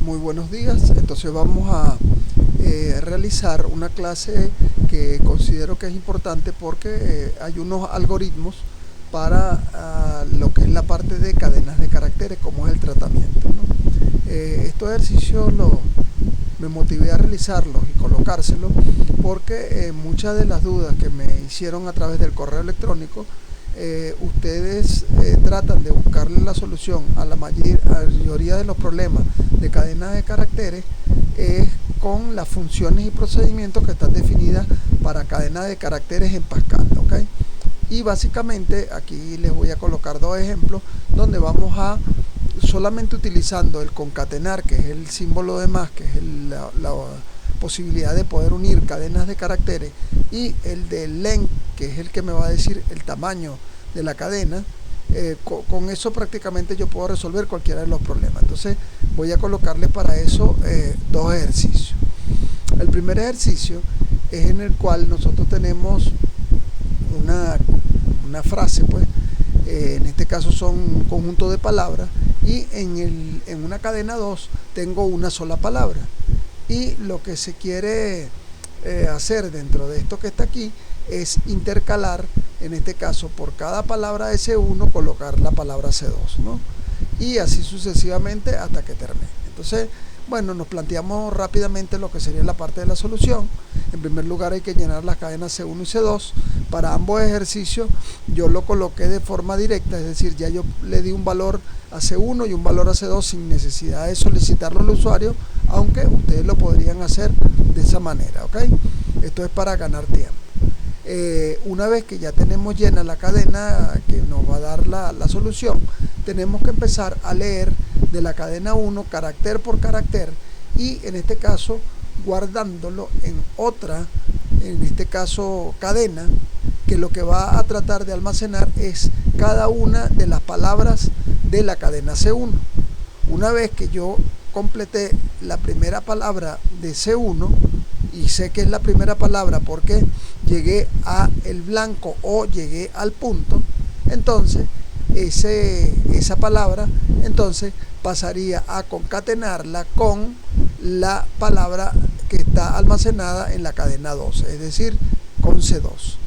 Muy buenos días. Entonces vamos a realizar una clase que considero que es importante porque hay unos algoritmos para lo que es la parte de cadenas de caracteres, como es el tratamiento, ¿no? Estos ejercicios me motivé a realizarlos y colocárselos porque muchas de las dudas que me hicieron a través del correo electrónico, ustedes tratan de buscarle la solución a la mayoría de los problemas de cadenas de caracteres con las funciones y procedimientos que están definidas para cadenas de caracteres en Pascal, ¿ok? Y básicamente aquí les voy a colocar dos ejemplos donde vamos a, solamente utilizando el concatenar, que es el símbolo de más, que es la posibilidad de poder unir cadenas de caracteres, y el de len, que es el que me va a decir el tamaño de la cadena. Con eso prácticamente yo puedo resolver cualquiera de los problemas. Entonces voy a colocarle para eso dos ejercicios. El primer ejercicio es en el cual nosotros tenemos una frase, pues en este caso son un conjunto de palabras, y en una cadena 2 tengo una sola palabra, y lo que se quiere hacer dentro de esto que está aquí es intercalar, en este caso por cada palabra de C1 colocar la palabra C2, ¿no? Y así sucesivamente hasta que termine. Entonces, bueno, nos planteamos rápidamente lo que sería la parte de la solución. En primer lugar hay que llenar las cadenas C1 y C2. Para ambos ejercicios yo lo coloqué de forma directa, es decir, ya yo le di un valor a C1 y un valor a C2 sin necesidad de solicitarlo al usuario, aunque ustedes lo podrían hacer de esa manera, ¿ok? Esto es para ganar tiempo. Una vez que ya tenemos llena la cadena que nos va a dar la solución, tenemos que empezar a leer de la cadena 1 carácter por carácter, y en este caso guardándolo en otra, en este caso cadena, que lo que va a tratar de almacenar es cada una de las palabras de la cadena C1. Una vez que yo completé la primera palabra de C1 y sé que es la primera palabra porque llegué a el blanco o llegué al punto, entonces esa palabra entonces pasaría a concatenarla con la palabra que está almacenada en la cadena 2, es decir, con C2.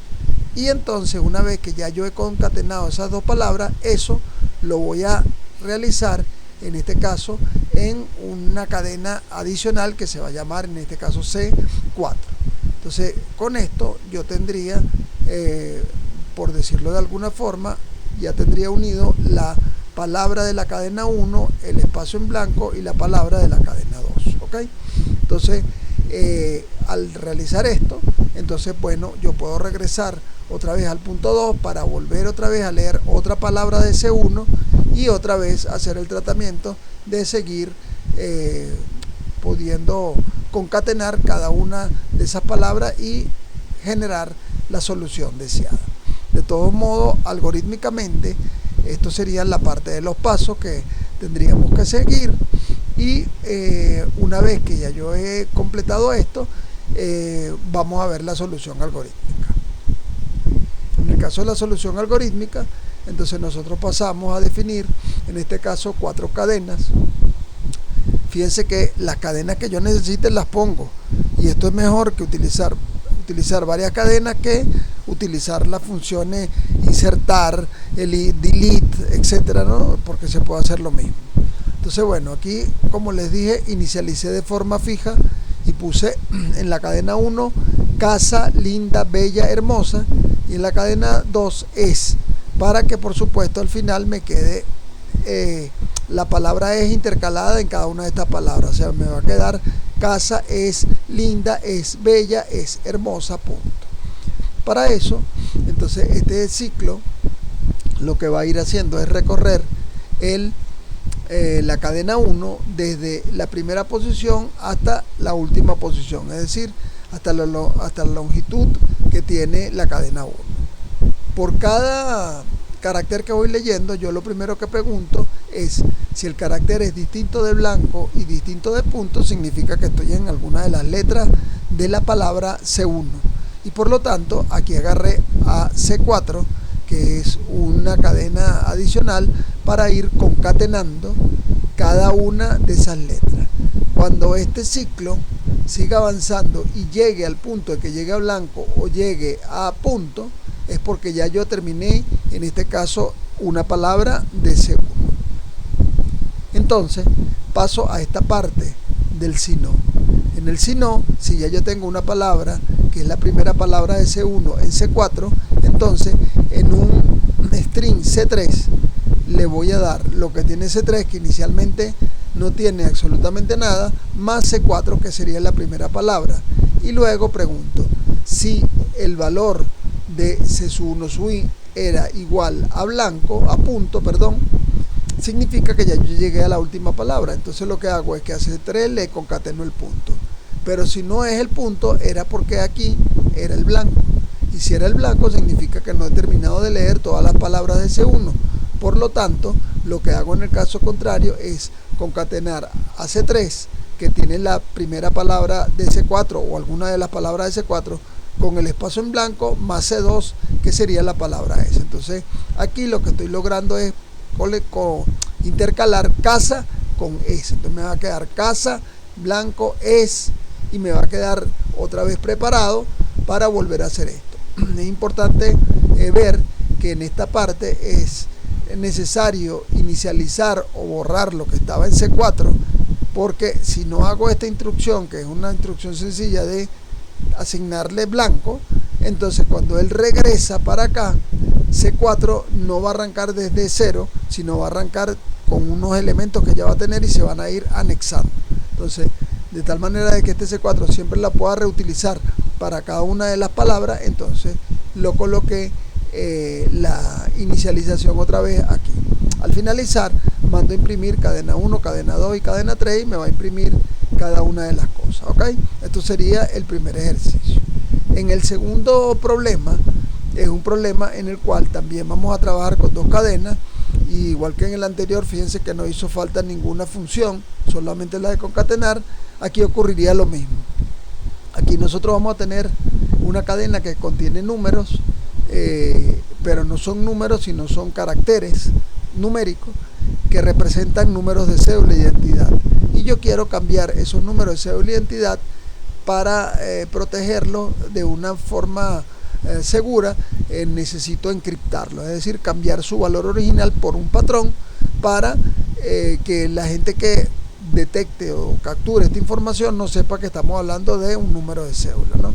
Y entonces una vez que ya yo he concatenado esas dos palabras, eso lo voy a realizar en este caso en una cadena adicional que se va a llamar en este caso C4. Entonces con esto yo tendría, por decirlo de alguna forma, ya tendría unido la palabra de la cadena 1, el espacio en blanco y la palabra de la cadena 2, ¿ok? Entonces al realizar esto, entonces bueno, yo puedo regresar otra vez al punto 2 para volver otra vez a leer otra palabra de C1 y otra vez hacer el tratamiento de seguir pudiendo concatenar cada una de esas palabras y generar la solución deseada. De todos modos, algorítmicamente, esto sería la parte de los pasos que tendríamos que seguir, y una vez que ya yo he completado esto, vamos a ver la solución algorítmica. En el caso de la solución algorítmica, entonces nosotros pasamos a definir, en este caso, 4 cadenas. Fíjense que las cadenas que yo necesite las pongo, y esto es mejor que utilizar varias cadenas que utilizar las funciones insertar, el delete, etcétera, ¿no? Porque se puede hacer lo mismo. Entonces bueno, aquí como les dije, inicialicé de forma fija y puse en la cadena 1 casa, linda, bella, hermosa, y en la cadena 2 es, para que por supuesto al final me quede la palabra es intercalada en cada una de estas palabras. O sea, me va a quedar casa es linda, es bella, es hermosa, punto. Para eso, entonces este ciclo lo que va a ir haciendo es recorrer la cadena 1 desde la primera posición hasta la última posición, es decir, hasta la longitud que tiene la cadena 1. Por cada carácter que voy leyendo, yo lo primero que pregunto es si el carácter es distinto de blanco y distinto de punto, significa que estoy en alguna de las letras de la palabra C1, y por lo tanto aquí agarré a C4, que es una cadena adicional para ir concatenando cada una de esas letras. Cuando este ciclo siga avanzando y llegue al punto de que llegue a blanco o llegue a punto, es porque ya yo terminé, en este caso, una palabra de C1. Entonces paso a esta parte del si no. En el si no, si ya yo tengo una palabra que es la primera palabra de C1 en C4, entonces en un string C3 le voy a dar lo que tiene C3, que inicialmente no tiene absolutamente nada, más C4, que sería la primera palabra. Y luego pregunto si el valor de C1 su i era igual a blanco, a punto, perdón, significa que ya yo llegué a la última palabra. Entonces lo que hago es que a C3 le concateno el punto. Pero si no es el punto, era porque aquí era el blanco. Y si era el blanco, significa que no he terminado de leer todas las palabras de C1. Por lo tanto, lo que hago en el caso contrario es concatenar a C3, que tiene la primera palabra de C4 o alguna de las palabras de C4, con el espacio en blanco, más C2, que sería la palabra S. Entonces, aquí lo que estoy logrando es intercalar casa con S. Entonces me va a quedar casa, blanco, es, y me va a quedar otra vez preparado para volver a hacer esto. Es importante ver que en esta parte es necesario inicializar o borrar lo que estaba en C4, porque si no hago esta instrucción, que es una instrucción sencilla de asignarle blanco, entonces cuando él regresa para acá, C4 no va a arrancar desde cero, sino va a arrancar con unos elementos que ya va a tener y se van a ir anexando. Entonces, de tal manera de que este C4 siempre la pueda reutilizar para cada una de las palabras, entonces lo coloqué la inicialización otra vez aquí. Al finalizar, mando a imprimir cadena 1, cadena 2 y cadena 3 y me va a imprimir cada una de las cosas, ¿ok? Esto sería el primer ejercicio. En el segundo problema, es un problema en el cual también vamos a trabajar con dos cadenas, y igual que en el anterior, fíjense que no hizo falta ninguna función, solamente la de concatenar. Aquí ocurriría lo mismo. Aquí nosotros vamos a tener una cadena que contiene números, pero no son números, sino son caracteres numéricos que representan números de cédula de identidad. Y yo quiero cambiar esos números de cédula de identidad para protegerlos de una forma segura. Necesito encriptarlo, es decir, cambiar su valor original por un patrón para que la gente que detecte o capture esta información no sepa que estamos hablando de un número de cédula, ¿no?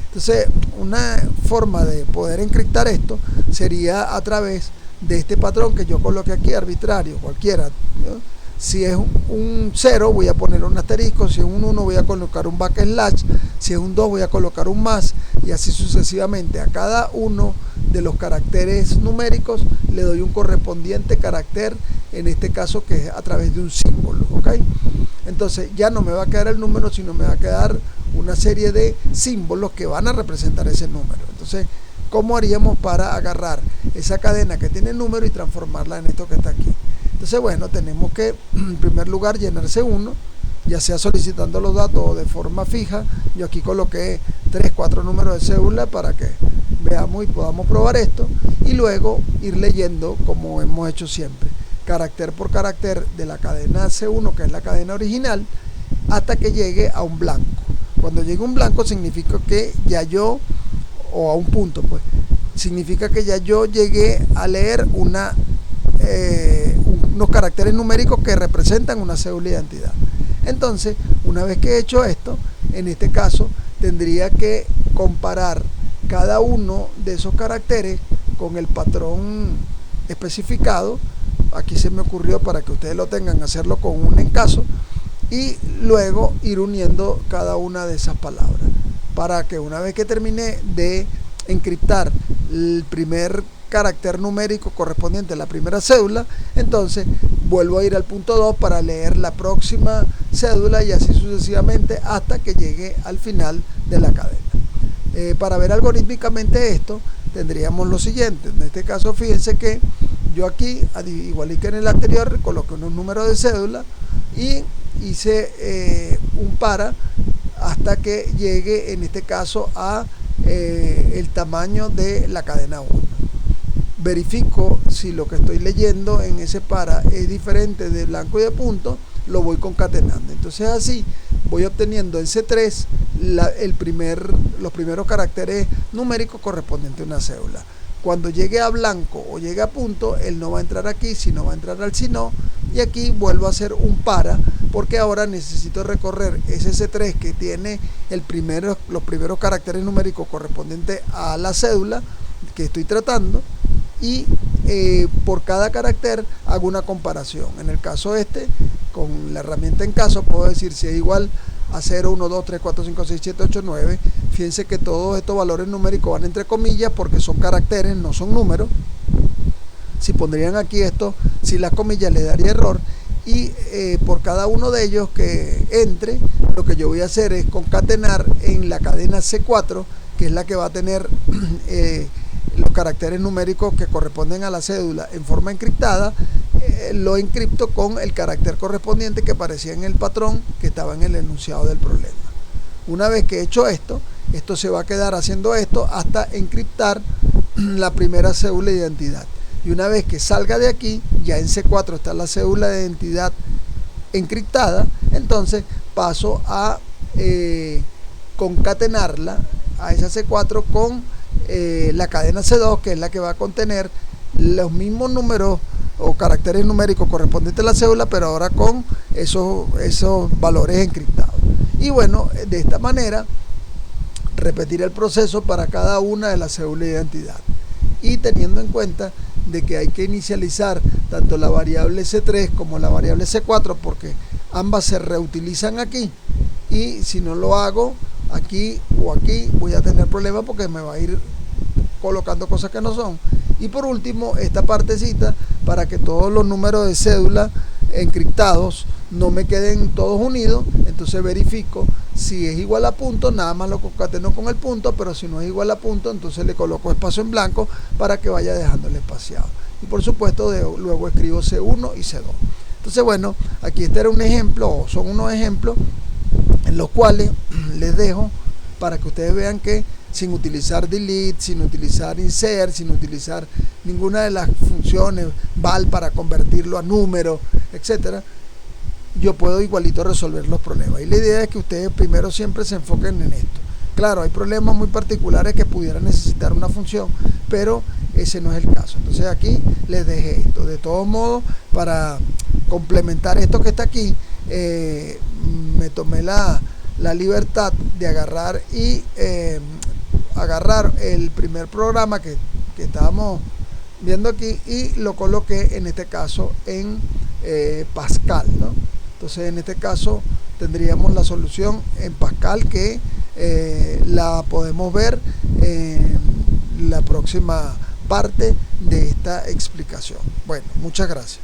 Entonces, una forma de poder encriptar esto sería a través de este patrón que yo coloqué aquí, arbitrario, cualquiera, ¿no? Si es un 0 voy a poner un asterisco, si es un 1 voy a colocar un backslash, si es un 2 voy a colocar un más, y así sucesivamente. A cada uno de los caracteres numéricos le doy un correspondiente carácter, en este caso que es a través de un símbolo, ¿ok? Entonces ya no me va a quedar el número, sino me va a quedar una serie de símbolos que van a representar ese número. Entonces, ¿cómo haríamos para agarrar esa cadena que tiene número y transformarla en esto que está aquí? Entonces, bueno, tenemos que en primer lugar llenarse uno, ya sea solicitando los datos o de forma fija. Yo aquí coloqué 3, 4 números de cédula para que veamos y podamos probar esto, y luego ir leyendo como hemos hecho siempre, carácter por carácter de la cadena C1, que es la cadena original, hasta que llegue a un blanco. Cuando llegue a un blanco significa que ya yo, o a un punto, pues, significa que ya yo llegué a leer unos caracteres numéricos que representan una cédula de identidad. Entonces, una vez que he hecho esto, en este caso, tendría que comparar cada uno de esos caracteres con el patrón especificado. Aquí se me ocurrió, para que ustedes lo tengan, hacerlo con un encaso, y luego ir uniendo cada una de esas palabras, para que una vez que terminé de encriptar el primer carácter numérico correspondiente a la primera cédula, entonces vuelvo a ir al punto 2 para leer la próxima cédula, y así sucesivamente hasta que llegue al final de la cadena. Para ver algorítmicamente esto, tendríamos lo siguiente. En este caso, fíjense que yo aquí, igual que en el anterior, coloqué unos números de cédula y hice un para hasta que llegue, en este caso, a el tamaño de la cadena 1. verifico si lo que estoy leyendo en ese para es diferente de blanco y de punto, lo voy concatenando. Entonces así voy obteniendo en C3 los primeros caracteres numéricos correspondientes a una cédula. Cuando llegue a blanco o llegue a punto, él no va a entrar aquí, sino va a entrar al sino, y aquí vuelvo a hacer un para, porque ahora necesito recorrer ese C3 que tiene los primeros caracteres numéricos correspondientes a la cédula que estoy tratando, y por cada carácter hago una comparación. En el caso con la herramienta en caso, puedo decir si es igual a 0, 1, 2, 3, 4, 5, 6, 7, 8, 9. Fíjense que todos estos valores numéricos van entre comillas porque son caracteres, no son números. Si pondrían aquí esto, si las comillas le daría error. Y por cada uno de ellos que entre, lo que yo voy a hacer es concatenar en la cadena C4, que es la que va a tener los caracteres numéricos que corresponden a la cédula en forma encriptada. Lo encripto con el carácter correspondiente que aparecía en el patrón que estaba en el enunciado del problema. Una vez que he hecho esto se va a quedar haciendo esto hasta encriptar la primera cédula de identidad. Y una vez que salga de aquí, ya en C4 está la cédula de identidad encriptada, entonces paso a concatenarla a esa C4 con la cadena C2, que es la que va a contener los mismos números o caracteres numéricos correspondientes a la cédula, pero ahora con esos valores encriptados. Y bueno, de esta manera repetir el proceso para cada una de las cédulas de identidad, y teniendo en cuenta de que hay que inicializar tanto la variable C3 como la variable C4, porque ambas se reutilizan aquí, y si no lo hago aquí o aquí voy a tener problemas porque me va a ir colocando cosas que no son. Y por último, esta partecita para que todos los números de cédula encriptados no me queden todos unidos, entonces verifico si es igual a punto, nada más lo concateno con el punto, pero si no es igual a punto, entonces le coloco espacio en blanco para que vaya dejando el espaciado. Y por supuesto luego escribo C1 y C2. Entonces bueno, aquí este era un ejemplo, o son unos ejemplos en los cuales les dejo para que ustedes vean que sin utilizar delete, sin utilizar insert, sin utilizar ninguna de las funciones val para convertirlo a número, etcétera, yo puedo igualito resolver los problemas. Y la idea es que ustedes primero siempre se enfoquen en esto. Claro, hay problemas muy particulares que pudieran necesitar una función, pero ese no es el caso. Entonces aquí les dejé esto. De todos modos, para complementar esto que está aquí, me tomé la libertad de agarrar el primer programa que estábamos viendo aquí y lo coloqué en este caso en Pascal, ¿no? Entonces en este caso tendríamos la solución en Pascal que la podemos ver en la próxima parte de esta explicación. Bueno, muchas gracias.